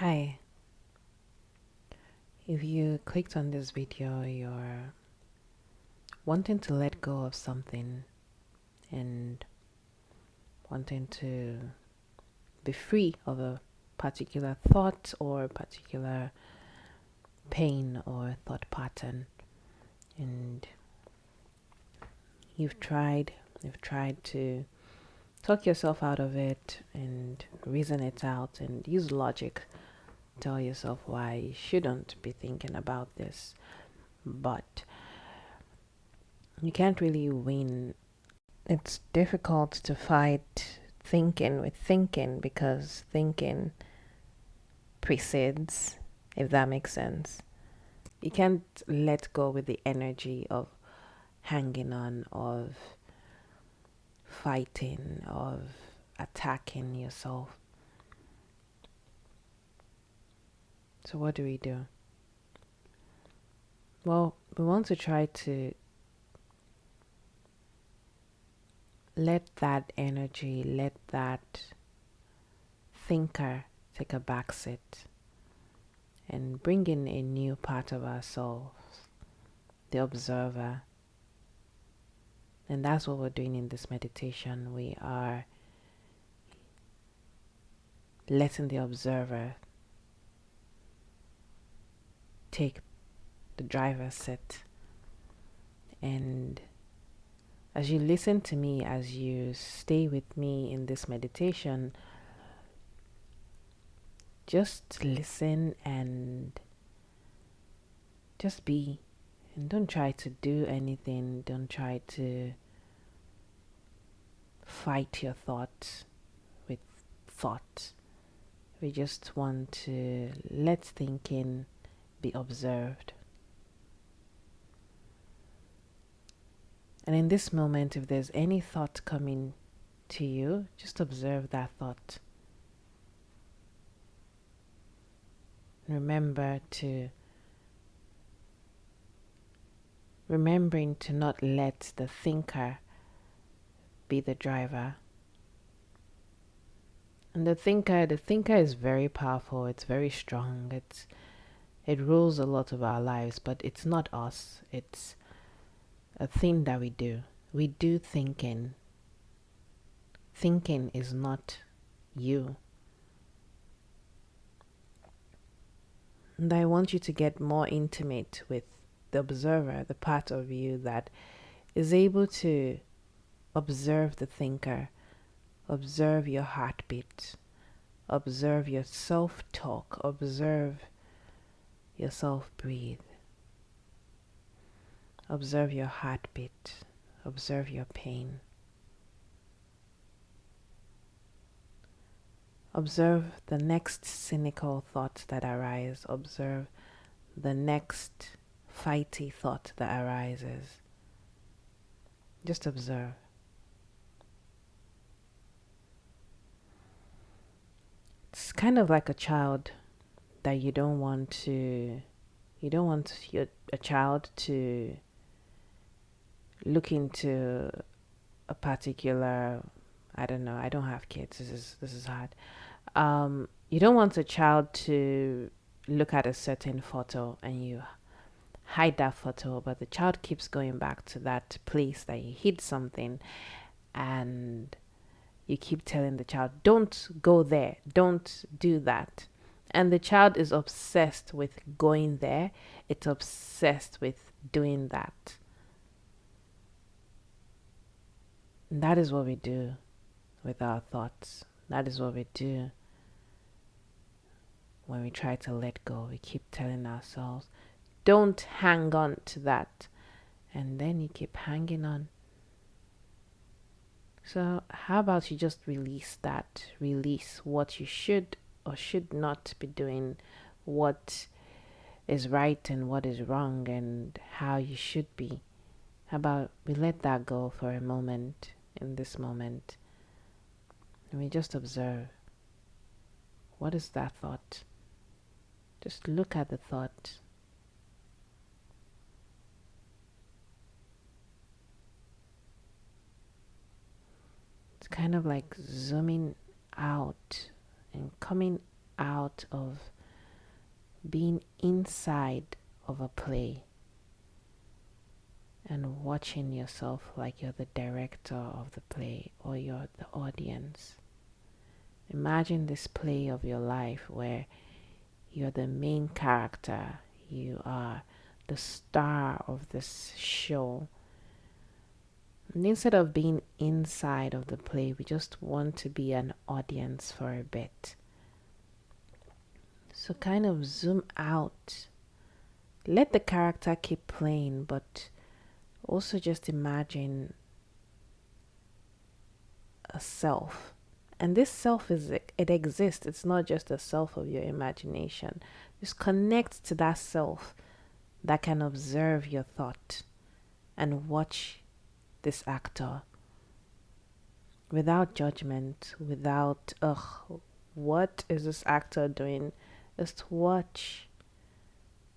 Hi, if you clicked on this video, you're wanting to let go of something and wanting to be free of a particular thought or particular pain or thought pattern, and you've tried to talk yourself out of it and reason it out and use logic, tell yourself why you shouldn't be thinking about this, but you can't really win. It's difficult to fight thinking with thinking because thinking precedes, if that makes sense. You can't let go with the energy of hanging on, of fighting, of attacking yourself. So, what do we do? Well, we want to try to let that energy, let that thinker take a back seat and bring in a new part of ourselves, the observer. And that's what we're doing in this meditation. We are letting the observer take the driver's seat. And as you listen to me, as you stay with me in this meditation, just listen and just be. And don't try to do anything. Don't try to fight your thoughts with thought. We just want to let thinking be observed. And in this moment, if there's any thought coming to you, just observe that thought. Remembering to not let the thinker be the driver. And the thinker is very powerful, it's very strong, it rules a lot of our lives, but it's not us. It's a thing that we do. We do thinking. Thinking is not you. And I want you to get more intimate with the observer, the part of you that is able to observe the thinker, observe your heartbeat, observe your self-talk, observe yourself breathe, observe your heartbeat, observe your pain. Observe the next cynical thought that arises. Observe the next fighty thought that arises. Just observe. It's kind of like a child that you don't want a child to look into a particular, I don't know, I don't have kids. This is hard. You don't want a child to look at a certain photo and you hide that photo, but the child keeps going back to that place that you hid something, and you keep telling the child, don't go there, don't do that. And the child is obsessed with going there, it's obsessed with doing that. And that is what we do with our thoughts. That is what we do when we try to let go. We keep telling ourselves, don't hang on to that. And then you keep hanging on. So, how about you just release that? Release what you should or should not be doing, what is right and what is wrong, and how you should be. How about we let that go for a moment, in this moment, and we just observe. What is that thought? Just look at the thought. It's kind of like zooming out and coming out of being inside of a play and watching yourself like you're the director of the play or you're the audience. Imagine this play of your life where you're the main character, you are the star of this show. And instead of being inside of the play, we just want to be an audience for a bit. So kind of zoom out. Let the character keep playing, but also just imagine a self. And this self it exists. It's not just a self of your imagination. Just connect to that self that can observe your thought and watch this actor without judgment, without, ugh, what is this actor doing? Just watch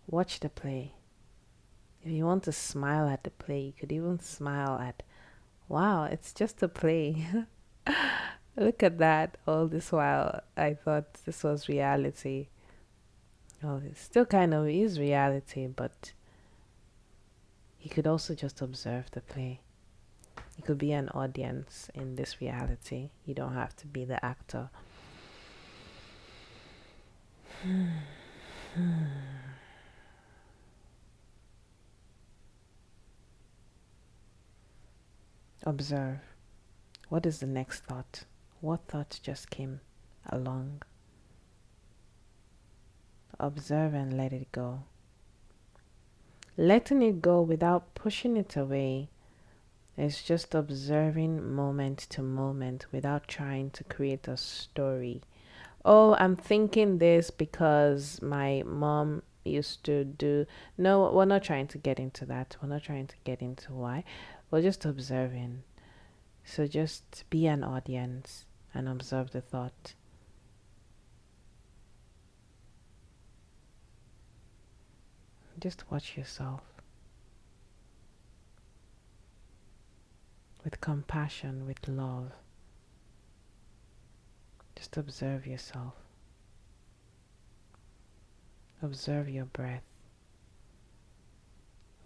the play. If you want to smile at the play, you could even smile at, wow, it's just a play. Look at that. All this while, I thought this was reality. Well, it still kind of is reality, but you could also just observe the play. You could be an audience in this reality. You don't have to be the actor. Observe. What is the next thought? What thought just came along? Observe and let it go. Letting it go without pushing it away is just observing moment to moment without trying to create a story. Oh, I'm thinking this because my mom used to do. No, we're not trying to get into that. We're not trying to get into why. We're just observing. So just be an audience and observe the thought. Just watch yourself with compassion, with love. Just observe yourself. Observe your breath.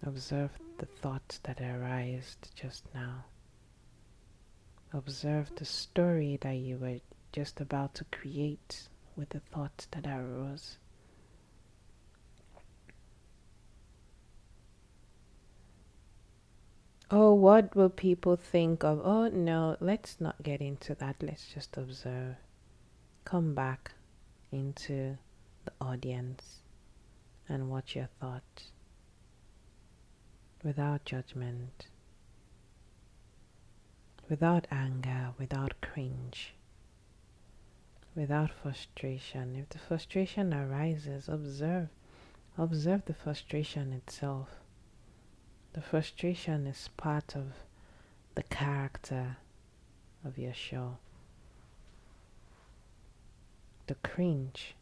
Observe the thoughts that arised just now. Observe the story that you were just about to create with the thought that arose. Oh, what will people think of? Oh, no, let's not get into that. Let's just observe. Come back into the audience and watch your thoughts without judgment, without anger, without cringe, without frustration. If the frustration arises, observe. Observe the frustration itself. The frustration is part of the character of your show. The cringe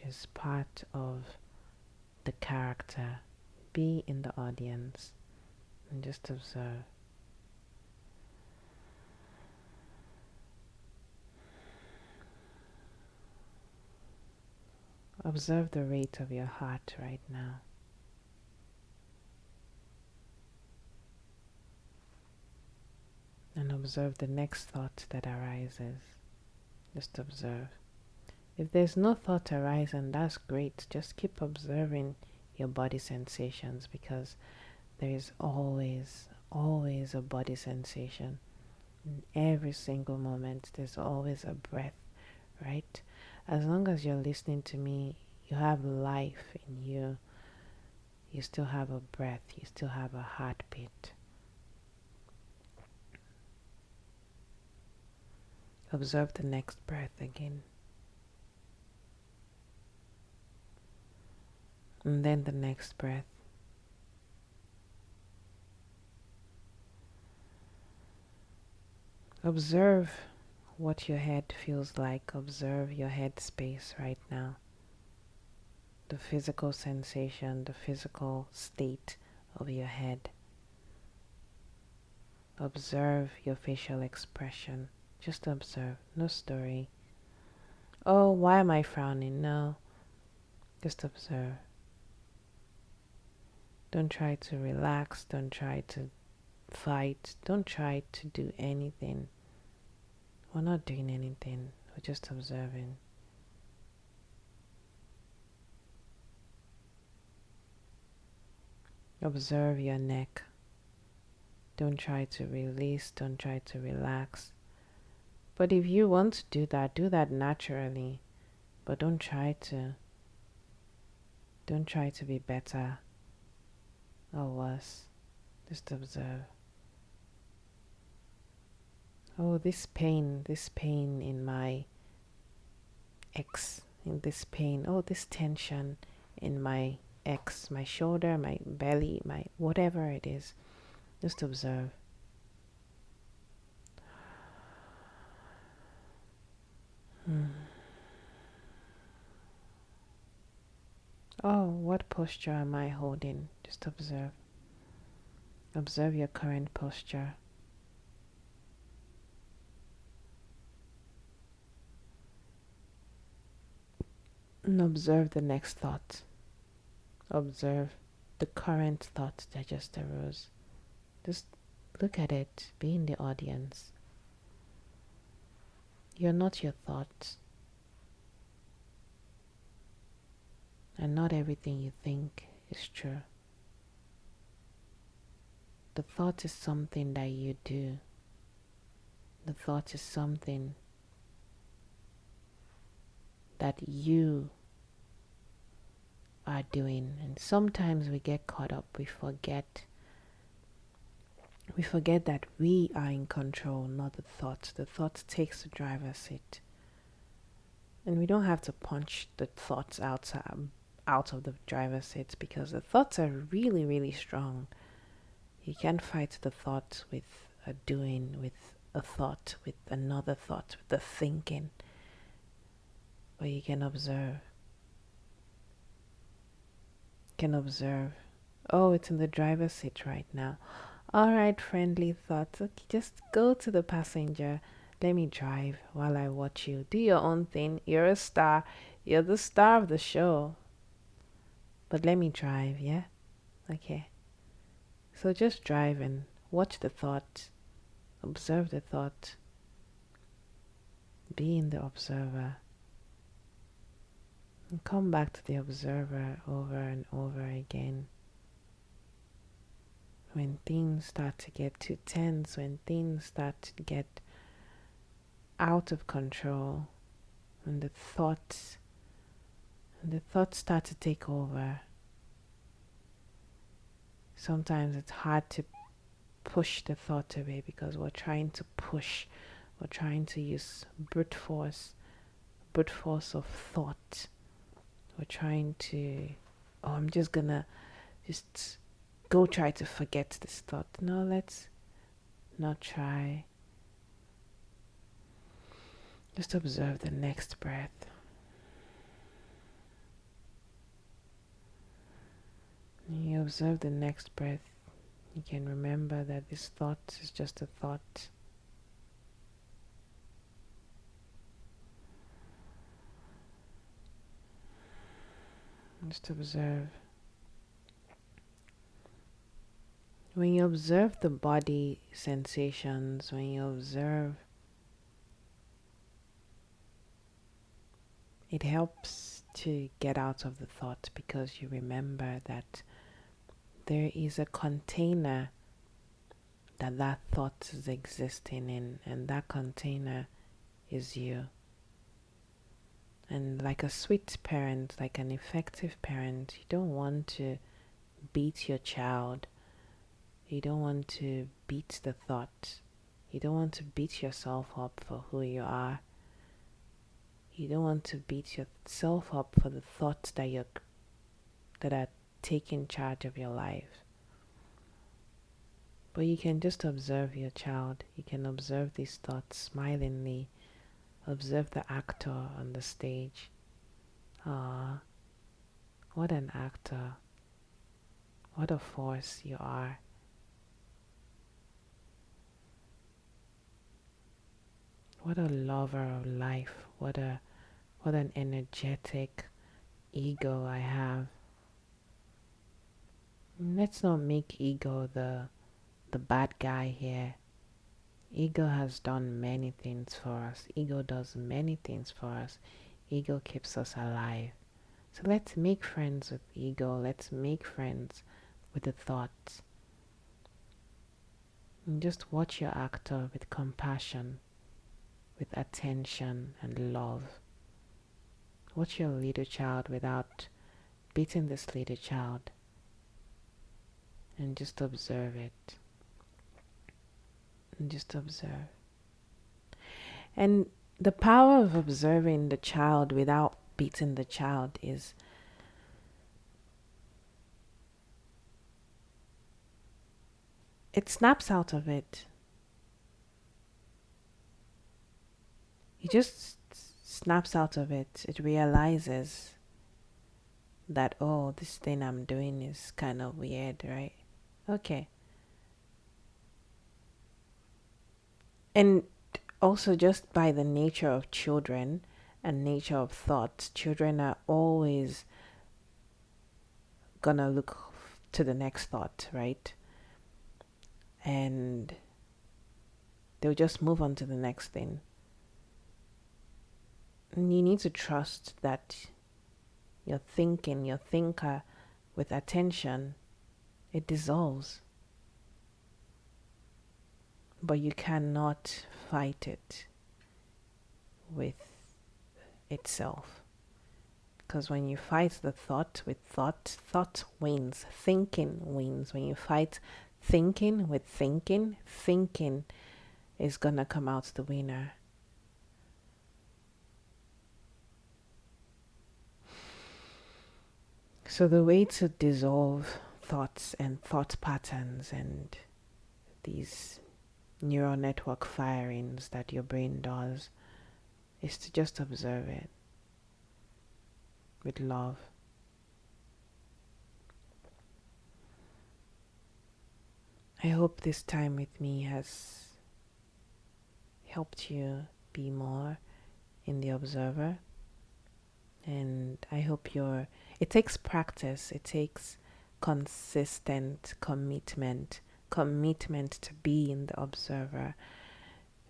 is part of the character. Be in the audience and just observe. Observe the rate of your heart right now. And observe the next thought that arises. Just observe. If there's no thought arising, that's great. Just keep observing your body sensations because there is always a body sensation. In every single moment, there's always a breath, right? As long as you're listening to me, you have life in you. You still have a breath. You still have a heartbeat. Observe the next breath again. And then the next breath. Observe what your head feels like. Observe your head space right now. The physical sensation, the physical state of your head. Observe your facial expression. Just observe. No story. Oh, why am I frowning? No, just observe. Don't try to relax. Don't try to fight. Don't try to do anything. We're not doing anything. We're just observing. Observe your neck. Don't try to release. Don't try to relax. But if you want to do that naturally. But don't try to. Don't try to be better or worse. Just observe. Oh, this pain in my X, in this pain. Oh, this tension in my X, my shoulder, my belly, my whatever it is. Just observe. Oh, what posture am I holding? Just observe. Observe your current posture. And observe the next thought. Observe the current thought that just arose. Just look at it. Be in the audience. You're not your thoughts. And not everything you think is true. The thought is something that you do. The thought is something that you are doing. And sometimes we get caught up. We forget that we are in control, not the thought. The thought takes the driver's seat. And we don't have to punch the thoughts out of the driver's seat, because the thoughts are really, really strong. You can't fight the thought with a doing, with a thought, with another thought, with the thinking. But you can observe. Oh, it's in the driver's seat right now. All right, friendly thoughts. Okay, just go to the passenger. Let me drive while I watch you. Do your own thing. You're a star. You're the star of the show. But let me drive, yeah? Okay. So just drive and watch the thought. Observe the thought. Be in the observer. And come back to the observer over and over again. When things start to get too tense, when things start to get out of control, and the thoughts start to take over. Sometimes it's hard to push the thought away because we're trying to push. We're trying to use brute force of thought. We're trying to, oh, I'm just gonna just go try to forget this thought. No, let's not try. Just observe the next breath. When you observe the next breath, you can remember that this thought is just a thought. Just observe. When you observe the body sensations, when you observe, it helps to get out of the thought, because you remember that there is a container that thought is existing in, and that container is you. And like a sweet parent, like an effective parent, you don't want to beat your child. You don't want to beat the thought. You don't want to beat yourself up for who you are. You don't want to beat yourself up for the thoughts that are taking charge of your life. But you can just observe your child. You can observe these thoughts smilingly. Observe the actor on the stage. Ah, what an actor. What a force you are. What a lover of life. What What an energetic ego I have. Let's not make ego the bad guy here. Ego has done many things for us. Ego does many things for us. Ego keeps us alive. So let's make friends with ego. Let's make friends with the thoughts. And just watch your actor with compassion, with attention and love. Watch your little child without beating this little child. And just observe it. And just observe. And the power of observing the child without beating the child is it snaps out of it. It just snaps out of it. It realizes that, oh, this thing I'm doing is kind of weird, right? Okay. And also, just by the nature of children and nature of thoughts, children are always gonna look to the next thought, right? And they'll just move on to the next thing. And you need to trust that your thinking, your thinker with attention, it dissolves. But you cannot fight it with itself. Because when you fight the thought with thought, thought wins. Thinking wins. When you fight thinking with thinking, thinking is gonna come out the winner. So the way to dissolve thoughts and thought patterns and these neural network firings that your brain does is to just observe it with love. I hope this time with me has helped you be more in the observer. And I hope it takes practice, it takes consistent commitment to be in the observer.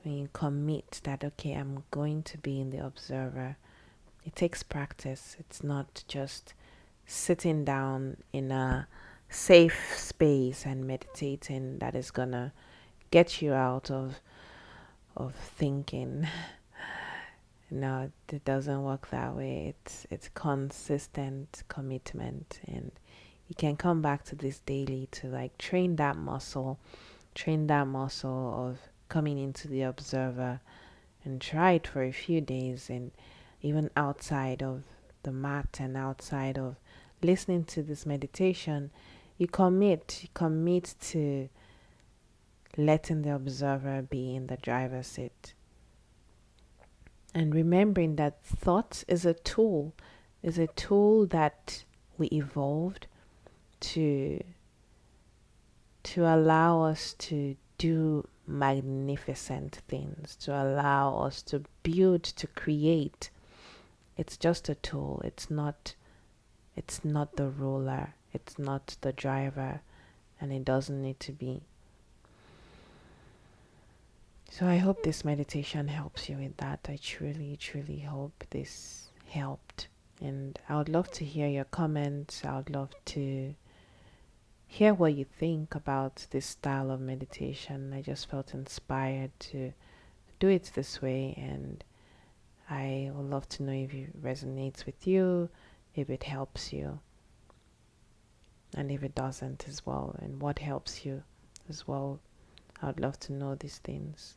When you commit that, okay, I'm going to be in the observer, it takes practice. It's not just sitting down in a safe space and meditating that is gonna get you out of thinking. No, it doesn't work that way. It's consistent commitment, and you can come back to this daily to like train that muscle of coming into the observer, and try it for a few days. And even outside of the mat and outside of listening to this meditation, you commit to letting the observer be in the driver's seat. And remembering that thought is a tool that we evolved to allow us to do magnificent things, to allow us to build, to create. It's just a tool. It's not the ruler. It's not the driver, and it doesn't need to be. So I hope this meditation helps you with that. I truly, truly hope this helped. And I would love to hear your comments. I would love to hear what you think about this style of meditation. I just felt inspired to do it this way, and I would love to know if it resonates with you, if it helps you, and if it doesn't as well, and what helps you as well. I would love to know these things.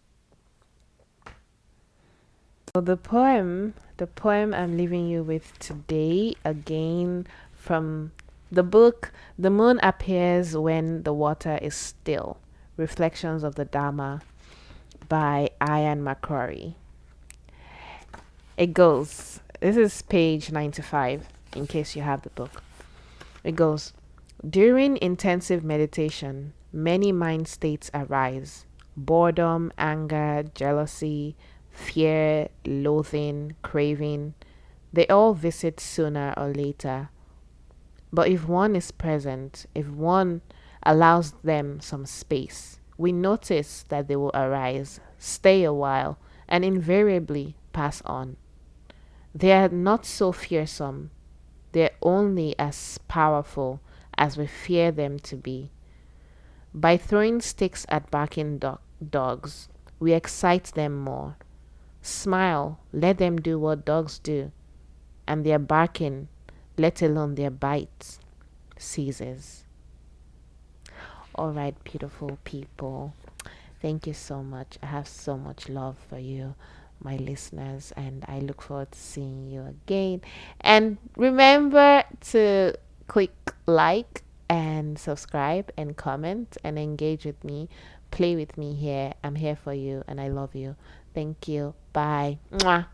So the poem I'm leaving you with today, again from the book The Moon Appears When the Water is Still, Reflections of the Dharma by Ian McCrory. It goes, this is page 95 in case you have the book. It goes, during intensive meditation, many mind states arise: boredom, anger, jealousy, fear, loathing, craving, They all visit sooner or later. But if one is present, if one allows them some space, we notice that they will arise, stay a while, and invariably pass on. They are not so fearsome. They're only as powerful as we fear them to be. By throwing sticks at barking dogs, we excite them more. Smile, let them do what dogs do, and their barking, let alone their bites, ceases. All right, beautiful people. Thank you so much. I have so much love for you, my listeners, and I look forward to seeing you again. And remember to click like and subscribe and comment and engage with me. Play with me here. I'm here for you and I love you. Thank you. Bye. Mwah.